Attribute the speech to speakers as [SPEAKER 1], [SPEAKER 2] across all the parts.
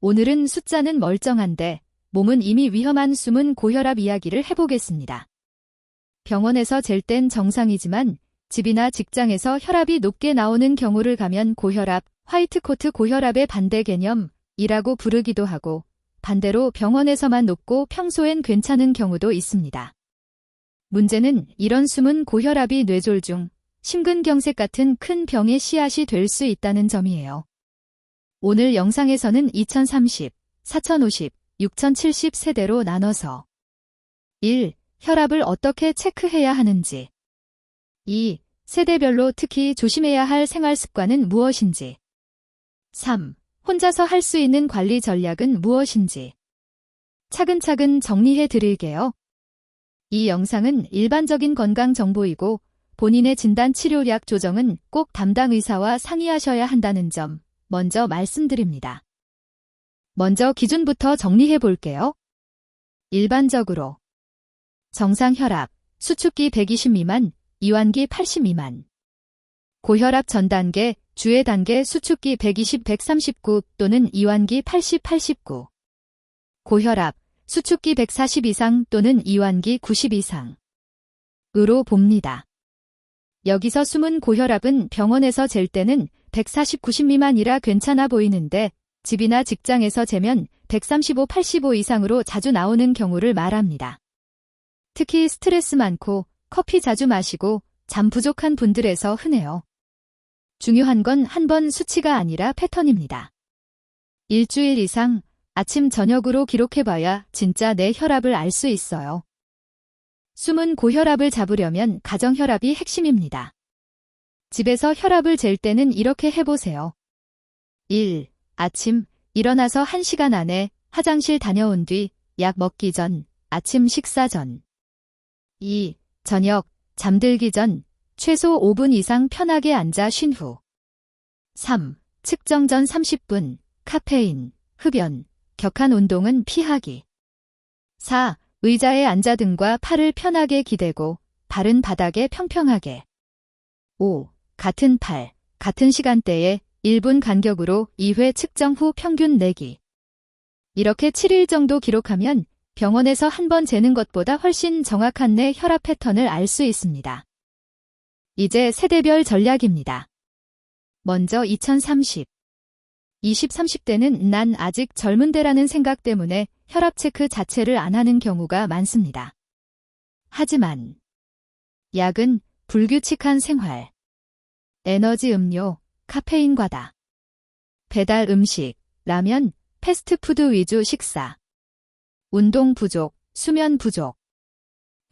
[SPEAKER 1] 오늘은 숫자는 멀쩡한데 몸은 이미 위험한 숨은 고혈압 이야기를 해보겠습니다. 병원에서 잴 땐 정상이지만 집이나 직장에서 혈압이 높게 나오는 경우를 가면 고혈압, 화이트코트 고혈압의 반대 개념이라고 부르기도 하고 반대로 병원에서만 높고 평소엔 괜찮은 경우도 있습니다. 문제는 이런 숨은 고혈압이 뇌졸중, 심근경색 같은 큰 병의 씨앗이 될 수 있다는 점이에요. 오늘 영상에서는 2030, 4050, 6070 세대로 나눠서 1. 혈압을 어떻게 체크해야 하는지 2. 세대별로 특히 조심해야 할 생활습관은 무엇인지 3. 혼자서 할 수 있는 관리 전략은 무엇인지 차근차근 정리해 드릴게요. 이 영상은 일반적인 건강 정보이고 본인의 진단 치료약 조정은 꼭 담당 의사와 상의하셔야 한다는 점 먼저 말씀드립니다. 먼저 기준부터 정리해 볼게요. 일반적으로 정상 혈압, 수축기 120 미만, 이완기 80 미만. 고혈압 전 단계, 주의 단계 수축기 120, 139 또는 이완기 80, 89. 고혈압, 수축기 140 이상 또는 이완기 90 이상. 으로 봅니다. 여기서 숨은 고혈압은 병원에서 잴 때는 140, 90 미만이라 괜찮아 보이는데 집이나 직장에서 재면 135, 85 이상으로 자주 나오는 경우를 말합니다. 특히 스트레스 많고 커피 자주 마시고 잠 부족한 분들에서 흔해요. 중요한 건 한 번 수치가 아니라 패턴입니다. 일주일 이상 아침 저녁으로 기록해봐야 진짜 내 혈압을 알 수 있어요. 숨은 고혈압을 잡으려면 가정혈압이 핵심입니다. 집에서 혈압을 잴 때는 이렇게 해보세요. 1. 아침 일어나서 1시간 안에 화장실 다녀온 뒤 약 먹기 전, 아침 식사 전. 2. 저녁 잠들기 전 최소 5분 이상 편하게 앉아 쉰 후. 3. 측정 전 30분 카페인, 흡연, 격한 운동은 피하기. 4. 의자에 앉아 등과 팔을 편하게 기대고 발은 바닥에 평평하게. 5. 같은 팔, 같은 시간대에 1분 간격으로 2회 측정 후 평균 내기. 이렇게 7일 정도 기록하면 병원에서 한 번 재는 것보다 훨씬 정확한 내 혈압 패턴을 알 수 있습니다. 이제 세대별 전략입니다. 먼저 2030. 20, 30대는 난 아직 젊은데라는 생각 때문에 혈압 체크 자체를 안 하는 경우가 많습니다. 하지만 약은 불규칙한 생활, 에너지 음료, 카페인 과다, 배달 음식, 라면, 패스트푸드 위주 식사, 운동 부족, 수면 부족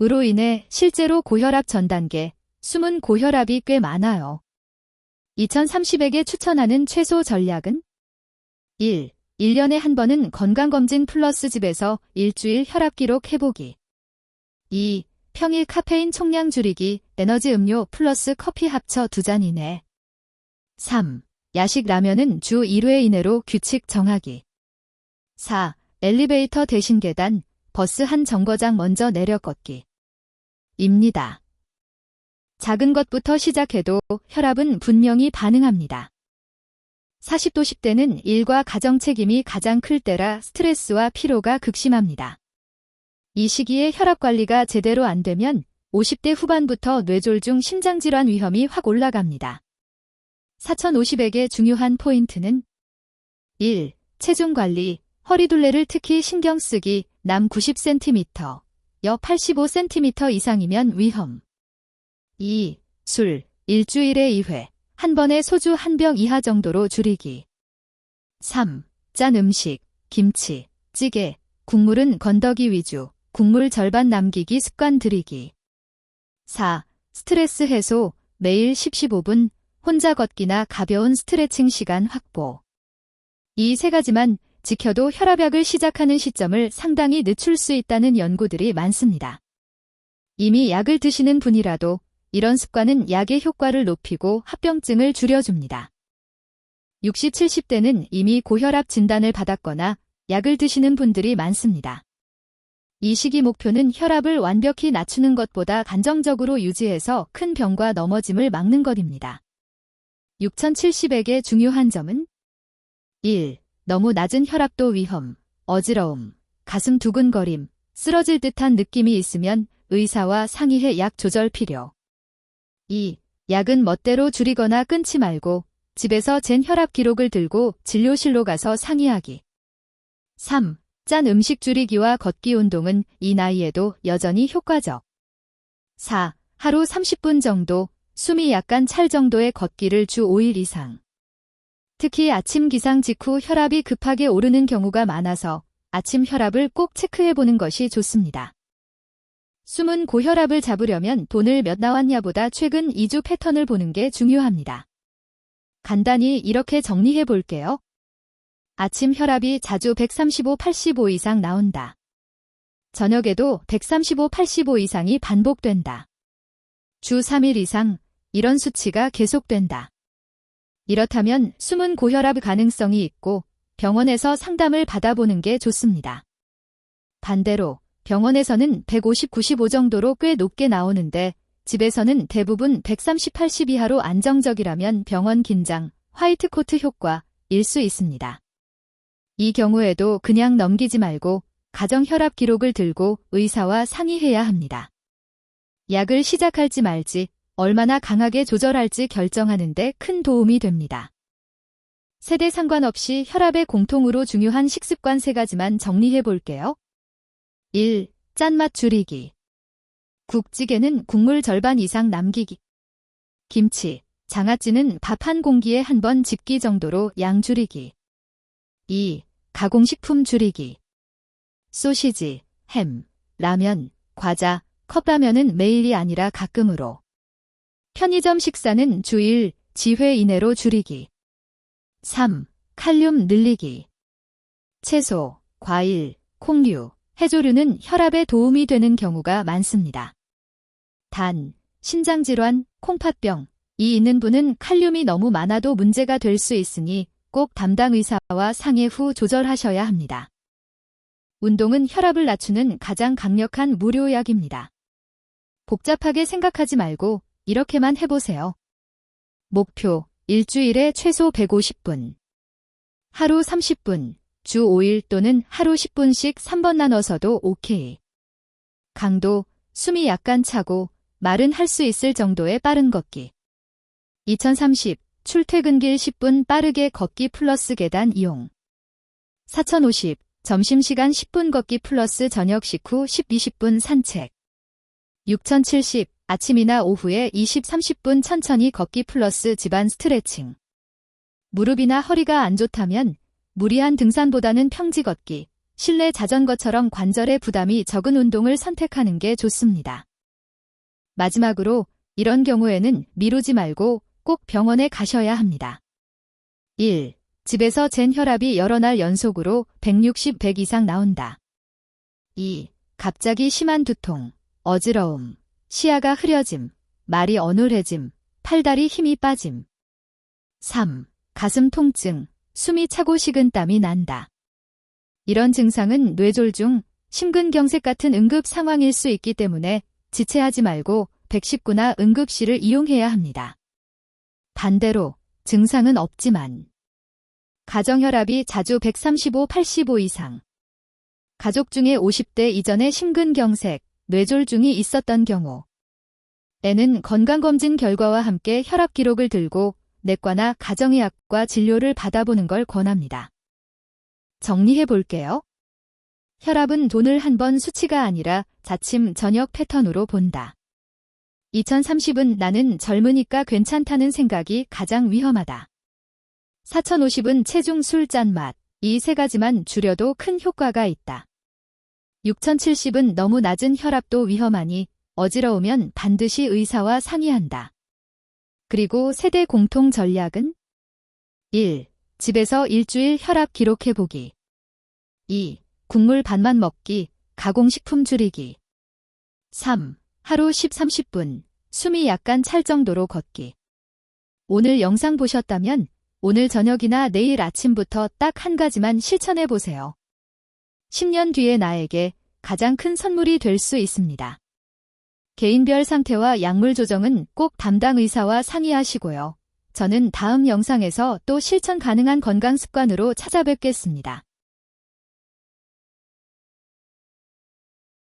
[SPEAKER 1] 으로 인해 실제로 고혈압 전 단계, 숨은 고혈압이 꽤 많아요. 2030에게 추천하는 최소 전략은 1. 1년에 한 번은 건강검진 플러스 집에서 일주일 혈압 기록 해보기. 2. 평일 카페인 총량 줄이기, 에너지 음료 플러스 커피 합쳐 2잔 이내. 3. 야식 라면은 주 1회 이내로 규칙 정하기. 4. 엘리베이터 대신 계단, 버스 한 정거장 먼저 내려 걷기. 입니다. 작은 것부터 시작해도 혈압은 분명히 반응합니다. 40도 10대는 일과 가정 책임이 가장 클 때라 스트레스와 피로가 극심합니다. 이 시기에 혈압 관리가 제대로 안 되면 50대 후반부터 뇌졸중 심장질환 위험이 확 올라갑니다. 4050에게 중요한 포인트는 1. 체중 관리, 허리둘레를 특히 신경 쓰기, 남 90cm, 여 85cm 이상이면 위험. 2. 술, 일주일에 2회, 한 번에 소주 한 병 이하 정도로 줄이기. 3. 짠 음식, 김치, 찌개, 국물은 건더기 위주, 국물 절반 남기기 습관 들이기. 4. 스트레스 해소, 매일 10-15분, 혼자 걷기나 가벼운 스트레칭 시간 확보. 이 세 가지만 지켜도 혈압약을 시작하는 시점을 상당히 늦출 수 있다는 연구들이 많습니다. 이미 약을 드시는 분이라도 이런 습관은 약의 효과를 높이고 합병증을 줄여줍니다. 60, 70대는 이미 고혈압 진단을 받았거나 약을 드시는 분들이 많습니다. 이 시기 목표는 혈압을 완벽히 낮추는 것보다 단정적으로 유지해서 큰 병과 넘어짐을 막는 것입니다. 6070에게 중요한 점은 1. 너무 낮은 혈압도 위험, 어지러움, 가슴 두근거림, 쓰러질 듯한 느낌이 있으면 의사와 상의해 약 조절 필요. 2. 약은 멋대로 줄이거나 끊지 말고 집에서 잰 혈압 기록을 들고 진료실로 가서 상의하기. 3. 짠 음식 줄이기와 걷기 운동은 이 나이에도 여전히 효과적. 4. 하루 30분 정도, 숨이 약간 찰 정도의 걷기를 주 5일 이상. 특히 아침 기상 직후 혈압이 급하게 오르는 경우가 많아서 아침 혈압을 꼭 체크해보는 것이 좋습니다. 숨은 고혈압을 잡으려면 돈을 몇 나왔냐보다 최근 2주 패턴을 보는 게 중요합니다. 간단히 이렇게 정리해 볼게요. 아침 혈압이 자주 135/85 이상 나온다. 저녁에도 135/85 이상이 반복된다. 주 3일 이상 이런 수치가 계속된다. 이렇다면 숨은 고혈압 가능성이 있고 병원에서 상담을 받아보는 게 좋습니다. 반대로 병원에서는 150/95 정도로 꽤 높게 나오는데 집에서는 대부분 130/80 이하로 안정적이라면 병원 긴장, 화이트 코트 효과일 수 있습니다. 이 경우에도 그냥 넘기지 말고 가정 혈압 기록을 들고 의사와 상의해야 합니다. 약을 시작할지 말지 얼마나 강하게 조절할지 결정하는 데 큰 도움이 됩니다. 세대 상관없이 혈압에 공통으로 중요한 식습관 3가지만 정리해 볼게요. 1. 짠맛 줄이기. 국찌개는 국물 절반 이상 남기기. 김치, 장아찌는 밥 한 공기에 한 번 집기 정도로 양 줄이기. 2. 가공식품 줄이기. 소시지, 햄, 라면, 과자, 컵라면은 매일이 아니라 가끔으로. 편의점 식사는 주 1, 지회 이내로 줄이기. 3. 칼륨 늘리기. 채소, 과일, 콩류, 해조류는 혈압에 도움이 되는 경우가 많습니다. 단, 신장질환, 콩팥병이 있는 분은 칼륨이 너무 많아도 문제가 될 수 있으니 꼭 담당 의사와 상의 후 조절하셔야 합니다. 운동은 혈압을 낮추는 가장 강력한 무료약입니다. 복잡하게 생각하지 말고 이렇게만 해보세요. 목표, 일주일에 최소 150분. 하루 30분, 주 5일 또는 하루 10분씩 3번 나눠서도 오케이. 강도, 숨이 약간 차고 말은 할 수 있을 정도의 빠른 걷기. 2030, 출퇴근길 10분 빠르게 걷기 플러스 계단 이용. 4050, 점심시간 10분 걷기 플러스 저녁 식후 10-20분 산책. 6070, 아침이나 오후에 20-30분 천천히 걷기 플러스 집안 스트레칭. 무릎이나 허리가 안 좋다면 무리한 등산보다는 평지 걷기, 실내 자전거처럼 관절에 부담이 적은 운동을 선택하는 게 좋습니다. 마지막으로 이런 경우에는 미루지 말고 꼭 병원에 가셔야 합니다. 1. 집에서 잰 혈압이 여러 날 연속으로 160/100 이상 나온다. 2. 갑자기 심한 두통, 어지러움, 시야가 흐려짐, 말이 어눌해짐, 팔다리 힘이 빠짐. 3. 가슴 통증, 숨이 차고 식은땀이 난다. 이런 증상은 뇌졸중, 심근경색 같은 응급 상황일 수 있기 때문에 지체하지 말고 119나 응급실을 이용해야 합니다. 반대로 증상은 없지만 가정혈압이 자주 135/85 이상, 가족 중에 50대 이전에 심근경색, 뇌졸중이 있었던 경우에는 건강검진 결과와 함께 혈압 기록을 들고 내과나 가정의학과 진료를 받아보는 걸 권합니다. 정리해 볼게요. 혈압은 돈을 한 번 수치가 아니라 아침 저녁 패턴으로 본다. 2030은 나는 젊으니까 괜찮다는 생각이 가장 위험하다. 4050은 체중, 술, 짠맛, 이 3가지만 줄여도 큰 효과가 있다. 6070은 너무 낮은 혈압도 위험하니 어지러우면 반드시 의사와 상의한다. 그리고 세대 공통 전략은 1. 집에서 일주일 혈압 기록해보기. 2. 국물 반만 먹기, 가공식품 줄이기. 3. 하루 10-30분, 숨이 약간 찰 정도로 걷기. 오늘 영상 보셨다면 오늘 저녁이나 내일 아침부터 딱 한 가지만 실천해보세요. 10년 뒤의 나에게 가장 큰 선물이 될 수 있습니다. 개인별 상태와 약물 조정은 꼭 담당 의사와 상의하시고요. 저는 다음 영상에서 또 실천 가능한 건강 습관으로 찾아뵙겠습니다.